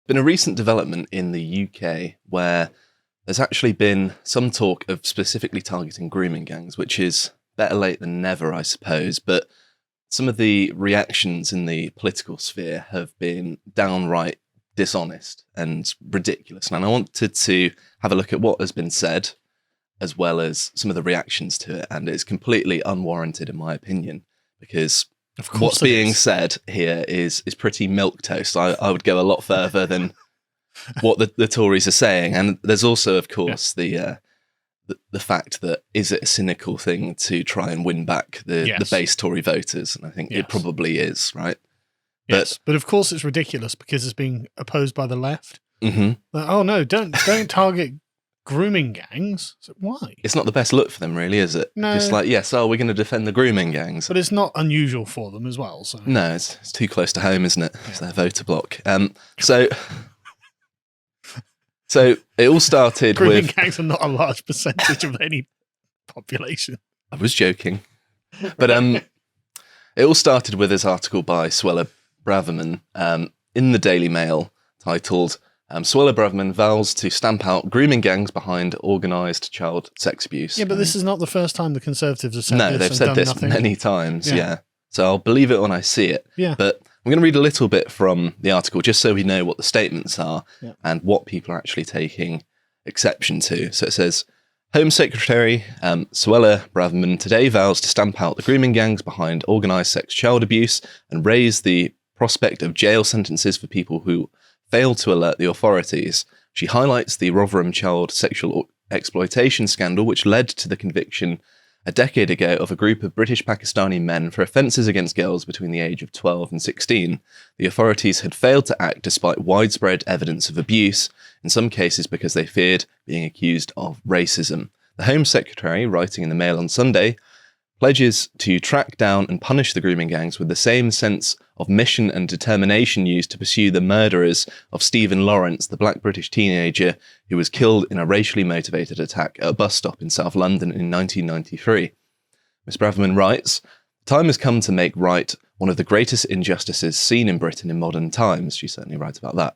been a recent development in the UK where there's actually been some talk of specifically targeting grooming gangs, which is better late than never, I suppose. But some of the reactions in the political sphere have been downright dishonest and ridiculous. And I wanted to have a look at what has been said, as well as some of the reactions to it. And it's completely unwarranted, in my opinion, because what's being said here is pretty milquetoast. I would go a lot further than what the Tories are saying. And there's also, of course, the fact that is it a cynical thing to try and win back the base Tory voters? And I think it probably is, right? Yes, but of course it's ridiculous because it's being opposed by the left. Mm-hmm. Like, oh no, don't target grooming gangs. So why? It's not the best look for them, really, is it? No. It's like, yes, we're going to defend the grooming gangs. But it's not unusual for them as well. So. No, it's too close to home, isn't it? It's their voter block. So it all started grooming with... gangs are not a large percentage of any population. I was joking. But it all started with this article by Suella Braverman in the Daily Mail titled... Suella Braverman vows to stamp out grooming gangs behind organised child sex abuse. Yeah, but this is not the first time the Conservatives have said this. No, they've said this many times, yeah. So I'll believe it when I see it. Yeah. But I'm going to read a little bit from the article just so we know what the statements are and what people are actually taking exception to. So it says, Home Secretary Suella Braverman today vows to stamp out the grooming gangs behind organised sex child abuse and raise the prospect of jail sentences for people who failed to alert the authorities. She highlights the Rotherham child sexual exploitation scandal, which led to the conviction a decade ago of a group of British Pakistani men for offences against girls between the age of 12 and 16. The authorities had failed to act despite widespread evidence of abuse, in some cases because they feared being accused of racism. The Home Secretary, writing in the Mail on Sunday, pledges to track down and punish the grooming gangs with the same sense of mission and determination used to pursue the murderers of Stephen Lawrence, the black British teenager who was killed in a racially motivated attack at a bus stop in South London in 1993. Ms. Braverman writes, "Time has come to make right one of the greatest injustices seen in Britain in modern times." She certainly writes about that.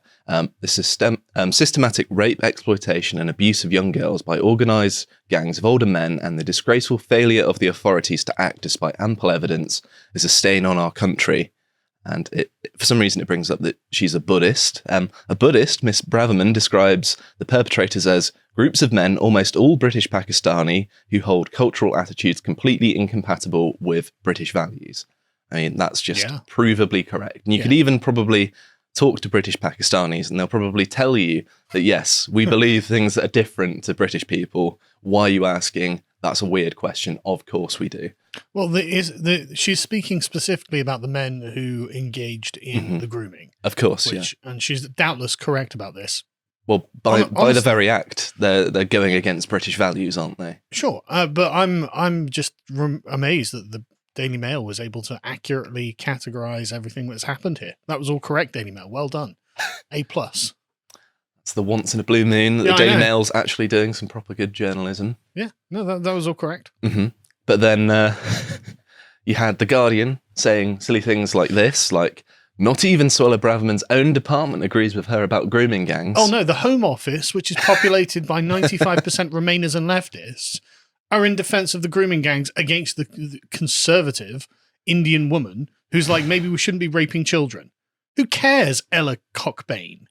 The systematic rape, exploitation and abuse of young girls by organised gangs of older men and the disgraceful failure of the authorities to act despite ample evidence is a stain on our country. And for some reason it brings up that she's a Buddhist. A Buddhist, Miss Braverman, describes the perpetrators as groups of men, almost all British Pakistani, who hold cultural attitudes completely incompatible with British values. I mean, that's just provably correct. And you could even probably talk to British Pakistanis and they'll probably tell you that, yes, we believe things that are different to British people. Why are you asking? That's a weird question. Of course we do. Well, she's speaking specifically about the men who engaged in the grooming. Of course, And she's doubtless correct about this. Well, by the very act, they're going against British values, aren't they? Sure, but I'm just amazed that the Daily Mail was able to accurately categorise everything that's happened here. That was all correct, Daily Mail. Well done. A+. It's the once in a blue moon that the Daily Mail's actually doing some proper good journalism. Yeah, no, that was all correct. Mm-hmm. But then you had The Guardian saying silly things like this, like, not even Suella Braverman's own department agrees with her about grooming gangs. Oh no, the Home Office, which is populated by 95% Remainers and leftists, are in defence of the grooming gangs against the conservative Indian woman who's like, maybe we shouldn't be raping children. Who cares, Ella Cockbain?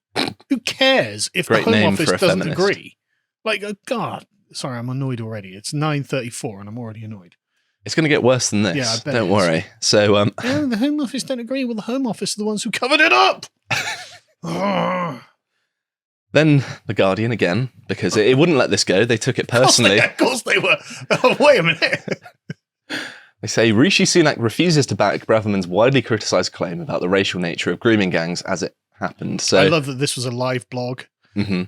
Who cares if the Home Office doesn't agree? Like, oh God. Sorry, I'm annoyed already. It's 9:34 and I'm already annoyed. It's going to get worse than this. Yeah, I bet. Don't worry. So, the Home Office don't agree. Well, the Home Office are the ones who covered it up. Then The Guardian again, because it wouldn't let this go. They took it personally. Of course they were. Oh, wait a minute. They say Rishi Sunak refuses to back Braverman's widely criticised claim about the racial nature of grooming gangs as it happened. So I love that this was a live blog. Mm-hmm.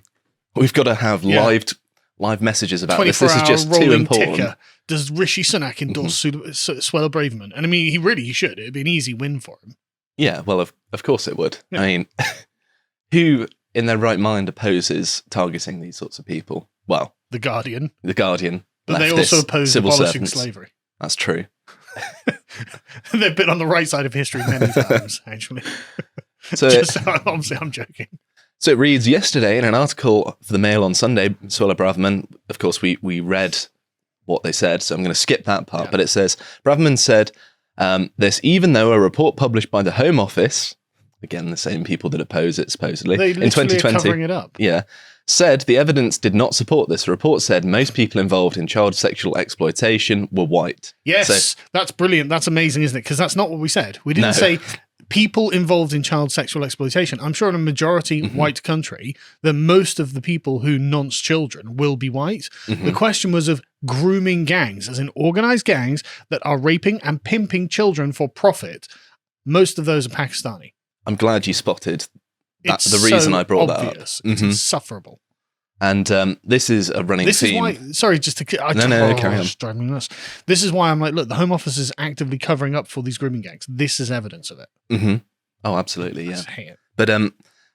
We've got to have live messages about this. This is just too important. Ticker. Does Rishi Sunak endorse Suella Braverman? And I mean, he should. It'd be an easy win for him. Yeah, well, of course it would. Yeah. I mean, who in their right mind opposes targeting these sorts of people? Well, The Guardian. But they also oppose abolishing slavery. That's true. They've been on the right side of history many times, actually. So obviously, I'm joking. So it reads, yesterday in an article for the Mail on Sunday, Suella Braverman, of course, we read what they said, so I'm going to skip that part, but it says, Braverman said this, even though a report published by the Home Office, again, the same people that oppose it, supposedly, in 2020, are covering it up. Yeah, said the evidence did not support this. The report said most people involved in child sexual exploitation were white. Yes, that's brilliant. That's amazing, isn't it? Because that's not what we said. We didn't say people involved in child sexual exploitation. I'm sure in a majority white country, that most of the people who nonce children will be white. The question was of grooming gangs, as in organized gangs that are raping and pimping children for profit. Most of those are Pakistani. I'm glad you spotted that, the reason I brought that up. It's insufferable. And this is a running theme. Is why, sorry, just to... carry on. Driving me nuts. This is why I'm like, look, the Home Office is actively covering up for these grooming gangs. This is evidence of it. Oh, absolutely, yeah. I hate it. But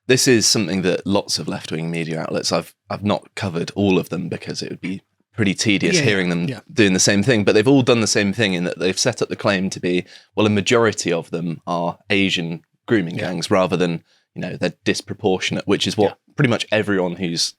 this is something that lots of left-wing media outlets, I've not covered all of them because it would be pretty tedious hearing them doing the same thing, but they've all done the same thing in that they've set up the claim to be, well, a majority of them are Asian grooming gangs rather than, they're disproportionate, which is what pretty much everyone who's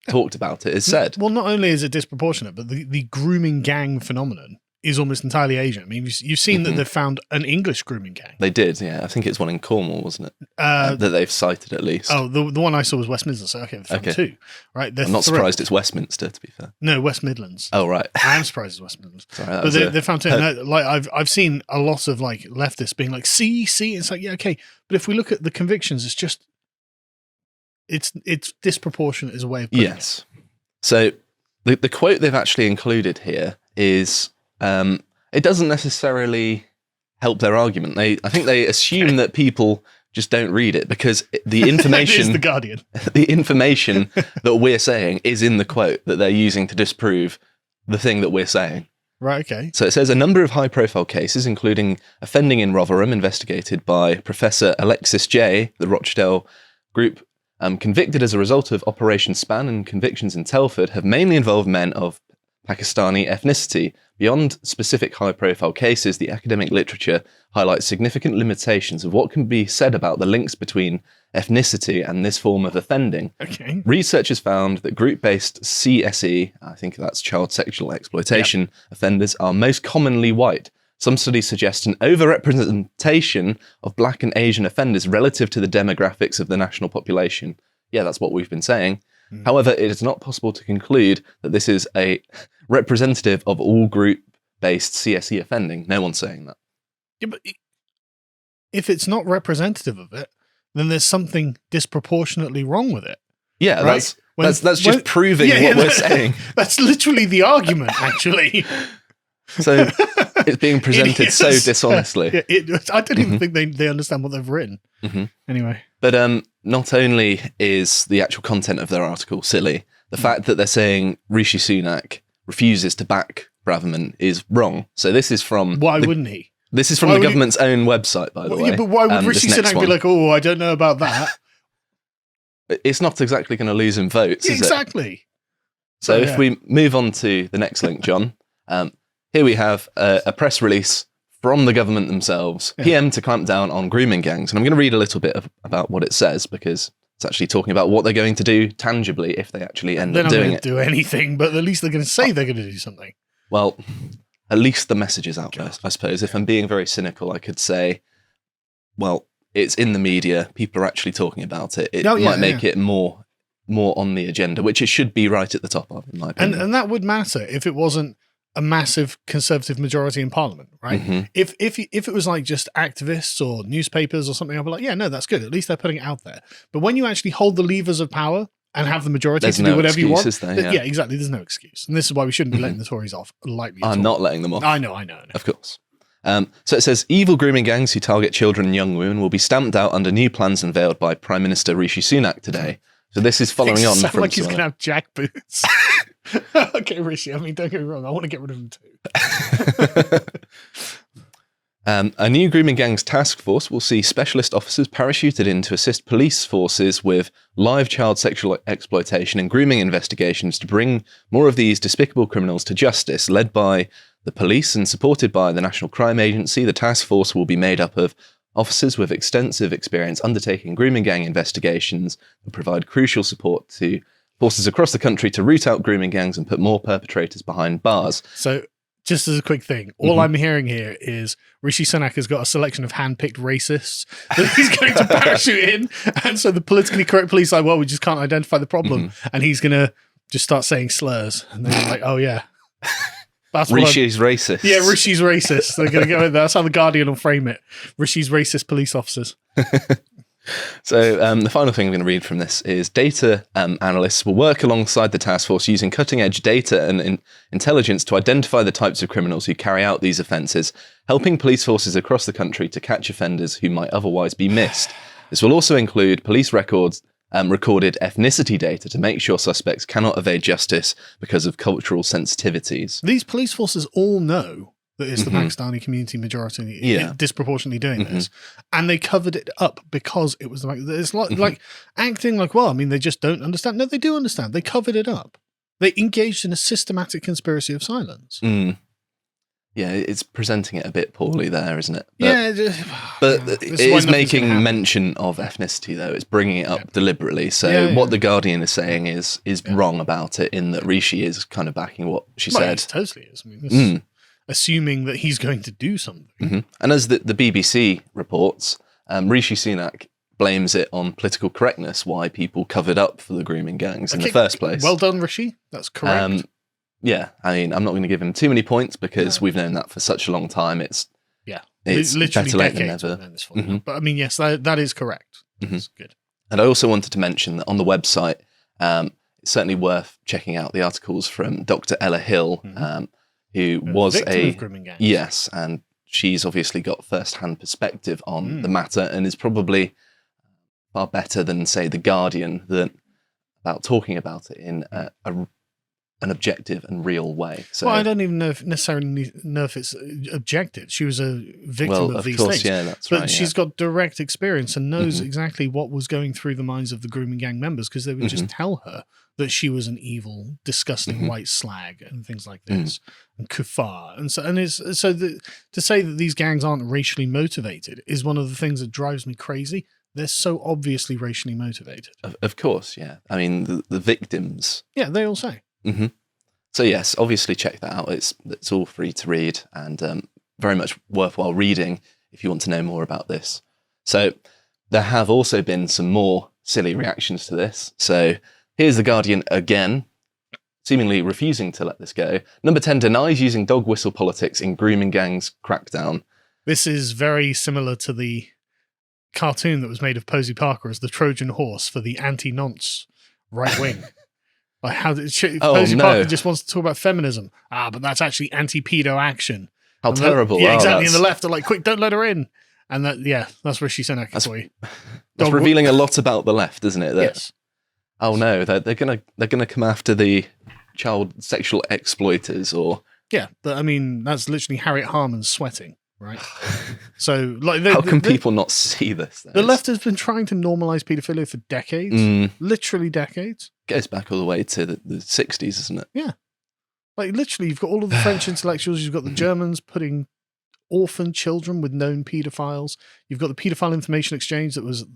talked about it has said. Well, not only is it disproportionate, but the grooming gang phenomenon is almost entirely Asian. I mean, you've seen that they've found an English grooming gang. They did, yeah. I think it's one in Cornwall, wasn't it? That they've cited at least. Oh, the one I saw was West Midlands. So okay, they've found two. Right? I'm not surprised it's Westminster, to be fair. No, West Midlands. Oh, right. I am surprised it's West Midlands. Sorry, but they found two. No, like I've seen a lot of like leftists being like, see, it's like, yeah, okay. But if we look at the convictions, it's just it's disproportionate as a way of putting it. So the quote they've actually included here is it doesn't necessarily help their argument. I think they assume that people just don't read it because the information is the Guardian. The information that we're saying is in the quote that they're using to disprove the thing that we're saying. Right, okay. So it says a number of high-profile cases, including offending in Rotherham, investigated by Professor Alexis J., the Rochdale Group, convicted as a result of Operation Span, and convictions in Telford have mainly involved men of Pakistani ethnicity. Beyond specific high-profile cases, the academic literature highlights significant limitations of what can be said about the links between ethnicity and this form of offending. Okay. Researchers found that group-based CSE, I think that's child sexual exploitation, offenders are most commonly white. Some studies suggest an overrepresentation of black and Asian offenders relative to the demographics of the national population. Yeah, that's what we've been saying. However, it is not possible to conclude that this is a representative of all group-based CSE offending. No one's saying that. Yeah, but if it's not representative of it, then there's something disproportionately wrong with it. Yeah, right? that's just proving what we're saying. That's literally the argument, actually. So it's being presented so dishonestly. Yeah, I don't even think they understand what they've written. Anyway. But not only is the actual content of their article silly, the fact that they're saying Rishi Sunak refuses to back Braverman is wrong. So this is from... Why wouldn't he? This is from the government's own website, by the way. Yeah, but why would Rishi Sunak be like, oh, I don't know about that? It's not exactly going to lose him votes, is it? Exactly. So if we move on to the next link, John, here we have a press release from the government themselves, PM to clamp down on grooming gangs. And I'm going to read a little bit about what it says, because it's actually talking about what they're going to do tangibly if they actually end up doing it. They're not going to do anything, but at least they're going to say they're going to do something. Well, at least the message is out there, I suppose. If I'm being very cynical, I could say, well, it's in the media. People are actually talking about it. It might make it more on the agenda, which it should be right at the top of, in my opinion. And that would matter if it wasn't a massive Conservative majority in Parliament, right? If it was like just activists or newspapers or something, I'd be like, yeah, no, that's good. At least they're putting it out there. But when you actually hold the levers of power and have the majority to do whatever you want, yeah, exactly. There's no excuse. And this is why we shouldn't be letting the Tories off lightly. I'm not letting them off. I know. Of course. So it says, evil grooming gangs who target children and young women will be stamped out under new plans unveiled by Prime Minister Rishi Sunak today. So this is following on from... like he's going to have jack boots. Okay, Rishi, I mean, don't get me wrong. I want to get rid of him too. A new grooming gangs task force will see specialist officers parachuted in to assist police forces with live child sexual exploitation and grooming investigations to bring more of these despicable criminals to justice. Led by the police and supported by the National Crime Agency, the task force will be made up of Officers with extensive experience undertaking grooming gang investigations will provide crucial support to forces across the country to root out grooming gangs and put more perpetrators behind bars. So, just as a quick thing, all I'm hearing here is Rishi Sunak has got a selection of hand-picked racists that he's going to parachute in, and so the politically correct police are like, well, we just can't identify the problem, and he's going to just start saying slurs, and they're like, oh yeah. Rishi's racist. Yeah, Rishi's racist. They're going to go in there. That's how the Guardian will frame it. Rishi's racist police officers. So the final thing I'm going to read from this is data analysts will work alongside the task force using cutting-edge data and intelligence to identify the types of criminals who carry out these offences, helping police forces across the country to catch offenders who might otherwise be missed. This will also include police records, recorded ethnicity data to make sure suspects cannot evade justice because of cultural sensitivities. These police forces all know that it's the Pakistani community majority disproportionately doing this, and they covered it up because it was the it's like acting like, well, I mean, they just don't understand. No, they do understand. They covered it up. They engaged in a systematic conspiracy of silence. Yeah, it's presenting it a bit poorly there, isn't it? But it is making mention of ethnicity, though. It's bringing it up deliberately. So what The Guardian is saying is wrong about it, in that Rishi is kind of backing what she said. It totally is. I mean, this assuming that he's going to do something. And as the BBC reports, Rishi Sunak blames it on political correctness, why people covered up for the grooming gangs in the first place. Well done, Rishi. That's correct. Yeah, I mean, I'm not going to give him too many points because we've known that for such a long time. It's literally better late than decades never. But I mean, yes, that is correct. That's good. And I also wanted to mention that on the website, it's certainly worth checking out the articles from Dr. Ella Hill, who was victim of grooming gangs. Yes, and she's obviously got first-hand perspective on the matter and is probably far better than, say, The Guardian about talking about it in an objective and real way. So, well, I don't even necessarily know if it's objective. She was a victim of these things. Yeah, that's but she's got direct experience and knows exactly what was going through the minds of the grooming gang members, because they would just tell her that she was an evil, disgusting white slag and things like this, and kuffar. And to say that these gangs aren't racially motivated is one of the things that drives me crazy. They're so obviously racially motivated. Of course, yeah. I mean, the victims. Yeah, they all say. So yes, obviously check that out. It's all free to read and very much worthwhile reading if you want to know more about this. So there have also been some more silly reactions to this. So here's The Guardian again, seemingly refusing to let this go. Number 10 denies using dog whistle politics in grooming gangs crackdown. This is very similar to the cartoon that was made of Posey Parker as the Trojan horse for the anti-nonce right wing. Like how Posey Parker just wants to talk about feminism. But that's actually anti-pedo action. How terrible. Yeah, exactly. And the left are like, quick, don't let her in. And that's Rishi Sunak for you. That's revealing a lot about the left, isn't it? Yes. Oh no, they're gonna come after the child sexual exploiters, or but I mean that's literally Harriet Harman sweating, right? So like, how can people not see this? The left has been trying to normalize paedophilia for decades, literally decades. Goes back all the way to the 60s, isn't it? Yeah, like literally, you've got all of the French intellectuals. You've got the Germans putting orphan children with known paedophiles. You've got the paedophile information exchange that was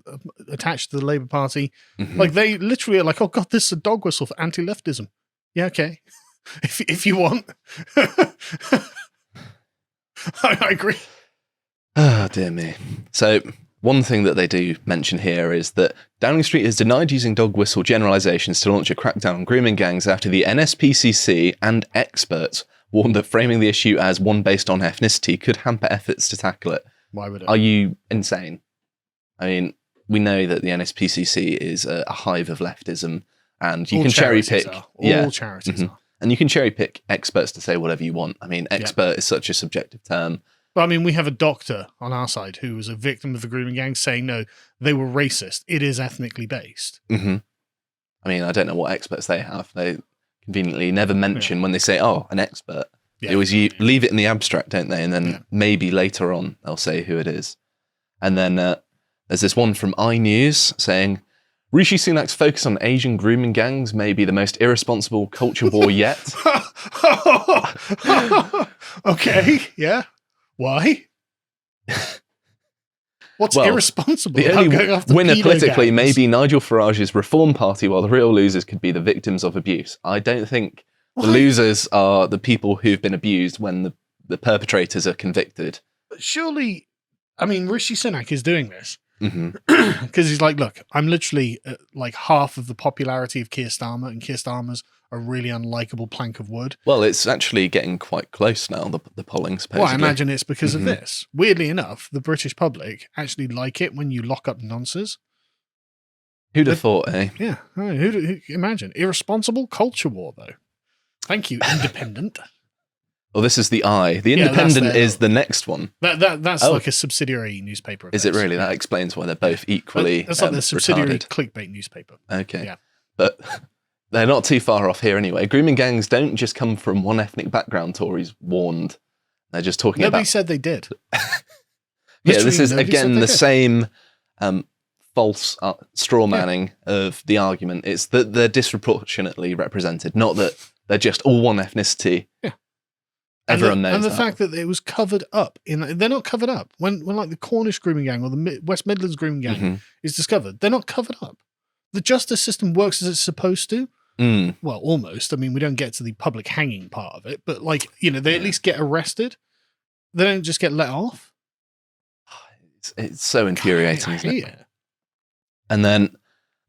attached to the Labour Party. Like they literally are like, oh god, this is a dog whistle for anti-leftism. Yeah, okay, if you want. I agree. Oh dear me. So one thing that they do mention here is that Downing Street has denied using dog whistle generalisations to launch a crackdown on grooming gangs after the NSPCC and experts warned that framing the issue as one based on ethnicity could hamper efforts to tackle it. Why would it? Are you insane? I mean, we know that the NSPCC is a hive of leftism, and you can cherry pick. All charities are. And you can cherry pick experts to say whatever you want. I mean, expert is such a subjective term. But I mean, we have a doctor on our side who was a victim of the grooming gang saying, no, they were racist. It is ethnically based. I mean, I don't know what experts they have. They conveniently never mention when they say, oh, an expert. They always leave it in the abstract, don't they? And then maybe later on they'll say who it is. And then there's this one from iNews saying, Rishi Sunak's focus on Asian grooming gangs may be the most irresponsible culture war yet. Okay, yeah. Why? What's irresponsible the about only going after winner pedo politically gangs? may be Nigel Farage's Reform Party, while the real losers could be the victims of abuse. I don't think the losers are the people who've been abused when the perpetrators are convicted. But surely, I mean, Rishi Sunak is doing this. Mm-hmm. Because he's like, look, I'm literally like half of the popularity of Keir Starmer, and Keir Starmer's a really unlikable plank of wood. Well, it's actually getting quite close now, the polling, supposedly. Well, I imagine it's because of this. Weirdly enough, the British public actually like it when you lock up nonces. Who'd have thought, eh? Yeah. Who imagine? Irresponsible culture war, though. Thank you, Independent. Well, this is the I. The Independent is the next one. That's like a subsidiary newspaper. Is it really? That explains why they're both equally That's like the subsidiary retarded. clickbait newspaper. Okay. Yeah. But they're not too far off here anyway. Grooming gangs don't just come from one ethnic background, Tories warned. They're just talking Nobody about... said they did. Yeah, this is, again, the same false straw manning of the argument. It's that they're disproportionately represented, not that they're just all one ethnicity. Yeah. Everyone knows and the that. fact that it was covered up they're not covered up when like the Cornish grooming gang or the West Midlands grooming gang is discovered. They're not covered up. The justice system works as it's supposed to. Well, almost. I mean, we don't get to the public hanging part of it, but like, they at least get arrested. They don't just get let off. It's so infuriating, isn't it? Yeah. And then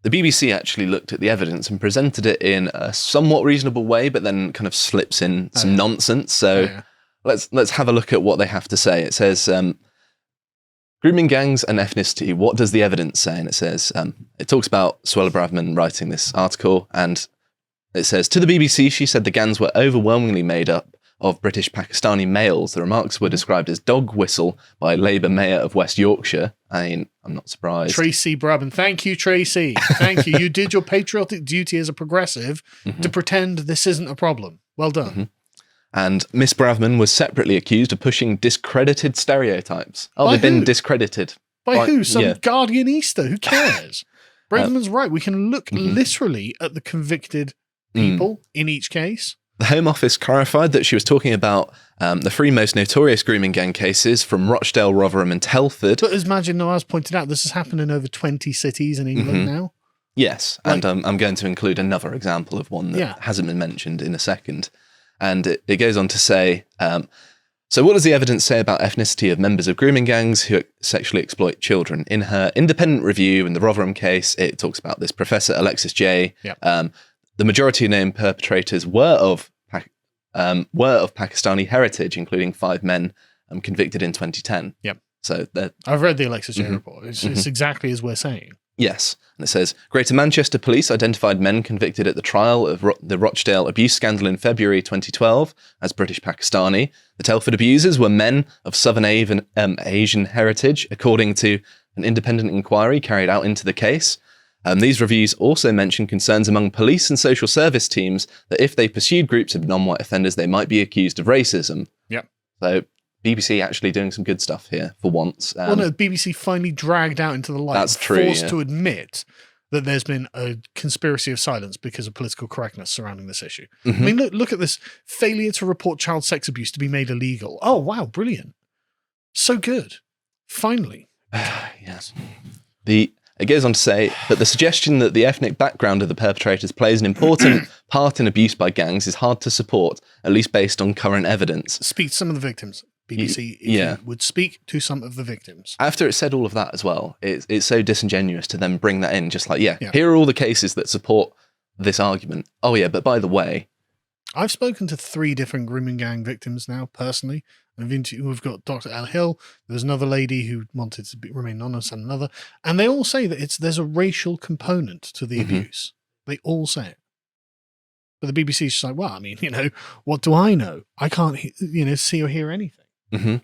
the BBC actually looked at the evidence and presented it in a somewhat reasonable way, but then kind of slips in some nonsense. So let's have a look at what they have to say. It says, grooming gangs and ethnicity, what does the evidence say? And it says, it talks about Suella Braverman writing this article, and it says, to the BBC, she said the gangs were overwhelmingly made up of British Pakistani males. The remarks were described as dog whistle by Labour Mayor of West Yorkshire. I mean, I'm not surprised. Tracy Brabham. Thank you, Tracy. Thank you. You did your patriotic duty as a progressive to pretend this isn't a problem. Well done. And Miss Braverman was separately accused of pushing discredited stereotypes. Oh, they've been discredited. By who? Some Guardian Easter. Who cares? Braverman's right. We can look literally at the convicted people in each case. The Home Office clarified that she was talking about the three most notorious grooming gang cases from Rochdale, Rotherham and Telford. But as Majid Nawaz pointed out, this has happened in over 20 cities in England now. Yes, and I'm going to include another example of one that hasn't been mentioned in a second. And it goes on to say, so what does the evidence say about ethnicity of members of grooming gangs who sexually exploit children? In her independent review in the Rotherham case, it talks about this Professor Alexis J. The majority of named perpetrators were of Pakistani heritage, including 5 men convicted in 2010. Yep. So I've read the Alexis J report. It's exactly as we're saying. Yes. And it says, Greater Manchester Police identified men convicted at the trial of the Rochdale abuse scandal in February 2012 as British Pakistani. The Telford abusers were men of Southern Asian heritage, according to an independent inquiry carried out into the case. These reviews also mention concerns among police and social service teams that if they pursued groups of non-white offenders, they might be accused of racism. Yep. So BBC actually doing some good stuff here for once. Well, no, BBC finally dragged out into the light. That's true. Forced to admit that there's been a conspiracy of silence because of political correctness surrounding this issue. I mean, look at this failure to report child sex abuse to be made illegal. Oh, wow, brilliant. So good. Finally. Yes. It goes on to say that the suggestion that the ethnic background of the perpetrators plays an important part in abuse by gangs is hard to support, at least based on current evidence. Speak to some of the victims. BBC you would speak to some of the victims. After it said all of that as well, it's so disingenuous to then bring that in, just like, here are all the cases that support this argument. Oh yeah, but by the way... I've spoken to 3 different grooming gang victims now, personally. We've got Dr. Al Hill. There's another lady who wanted to remain anonymous, and another. And they all say that there's a racial component to the abuse. They all say it. But the BBC's just like, well, I mean, what do I know? I can't, see or hear anything.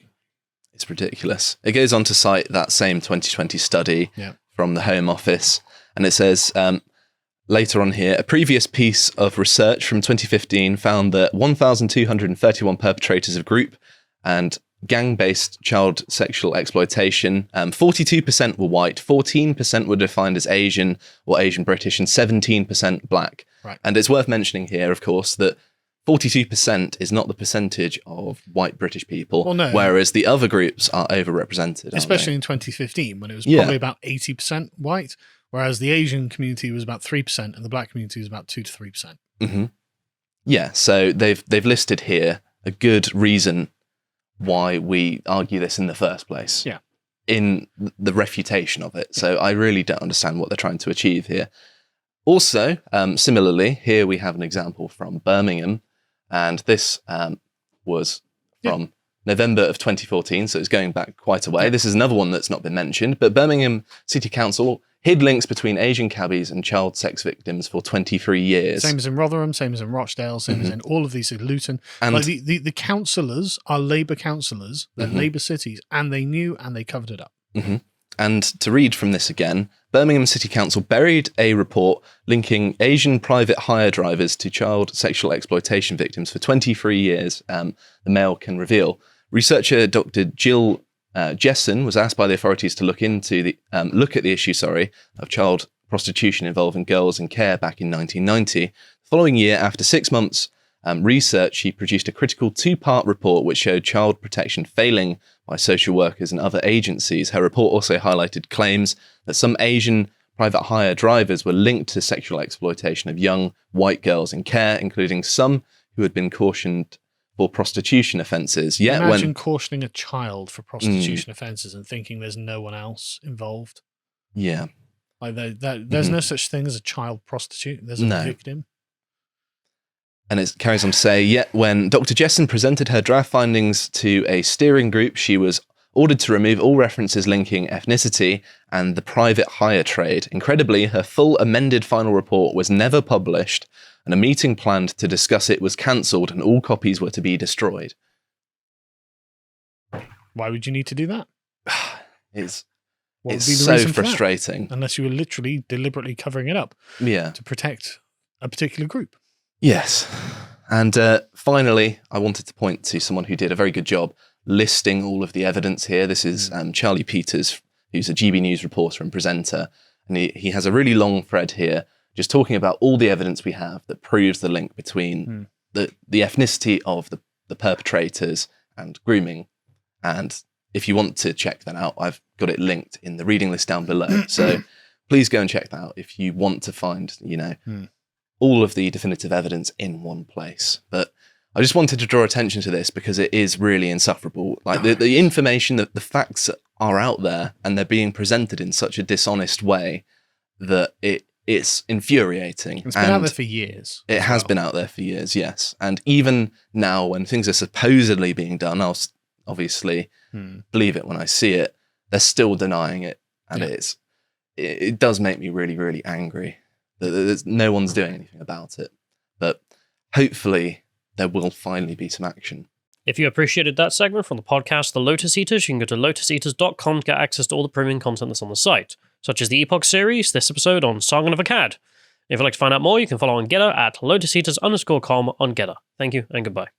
It's ridiculous. It goes on to cite that same 2020 study from the Home Office. And it says... later on here, a previous piece of research from 2015 found that 1,231 perpetrators of group and gang-based child sexual exploitation, 42% were white, 14% were defined as Asian or Asian British, and 17% black. Right. And it's worth mentioning here, of course, that 42% is not the percentage of white British people, Well, no. whereas the other groups are overrepresented. aren't Especially they? in 2015, when it was Yeah. probably about 80% white, whereas the Asian community was about 3% and the black community was about 2 to 3%. Mm-hmm. Yeah, so they've listed here a good reason why we argue this in the first place. Yeah. In the refutation of it. So I really don't understand what they're trying to achieve here. Also, similarly, here we have an example from Birmingham, and this was from November of 2014, so it's going back quite a way. This is another one that's not been mentioned, but Birmingham City Council hid links between Asian cabbies and child sex victims for 23 years. Same as in Rotherham, same as in Rochdale, same as in all of these, Luton. And like the councillors are Labour councillors, they're Labour cities, and they knew and they covered it up. And to read from this again, Birmingham City Council buried a report linking Asian private hire drivers to child sexual exploitation victims for 23 years, the Mail can reveal. Researcher Dr. Jill Jessen was asked by the authorities to look at the issue of child prostitution involving girls in care back in 1990. The following year, after 6 months research, she produced a critical 2-part report which showed child protection failing by social workers and other agencies. Her report also highlighted claims that some Asian private hire drivers were linked to sexual exploitation of young white girls in care, including some who had been cautioned for prostitution offences. Yet Imagine cautioning a child for prostitution offences and thinking there's no one else involved. Yeah. Like there's no such thing as a child prostitute. There's a victim. And it carries on to say, yet when Dr. Jessen presented her draft findings to a steering group, she was ordered to remove all references linking ethnicity and the private hire trade. Incredibly, her full amended final report was never published, and a meeting planned to discuss it was cancelled and all copies were to be destroyed. Why would you need to do that? It's What would it's be the so reason for that? frustrating. Unless you were literally deliberately covering it up Yeah. to protect a particular group. Yes. And finally, I wanted to point to someone who did a very good job listing all of the evidence here. This is Charlie Peters, who's a GB News reporter and presenter. And he has a really long thread here, just talking about all the evidence we have that proves the link between the ethnicity of the perpetrators and grooming. And if you want to check that out, I've got it linked in the reading list down below. So please go and check that out if you want to find, all of the definitive evidence in one place. But I just wanted to draw attention to this because it is really insufferable. Like the information, that the facts are out there and they're being presented in such a dishonest way that it's infuriating. It's been out there for years. It has been out there for years, yes. And even now when things are supposedly being done, I'll obviously believe it when I see it, they're still denying it. And it does make me really, really angry. There's no one's doing anything about it. But hopefully there will finally be some action. If you appreciated that segment from the podcast The Lotus Eaters, you can go to lotuseaters.com to get access to all the premium content that's on the site, such as the Epoch series, this episode on Sargon of Akkad. If you'd like to find out more, you can follow on Getter at lotuseaters_com on Getter. Thank you and goodbye.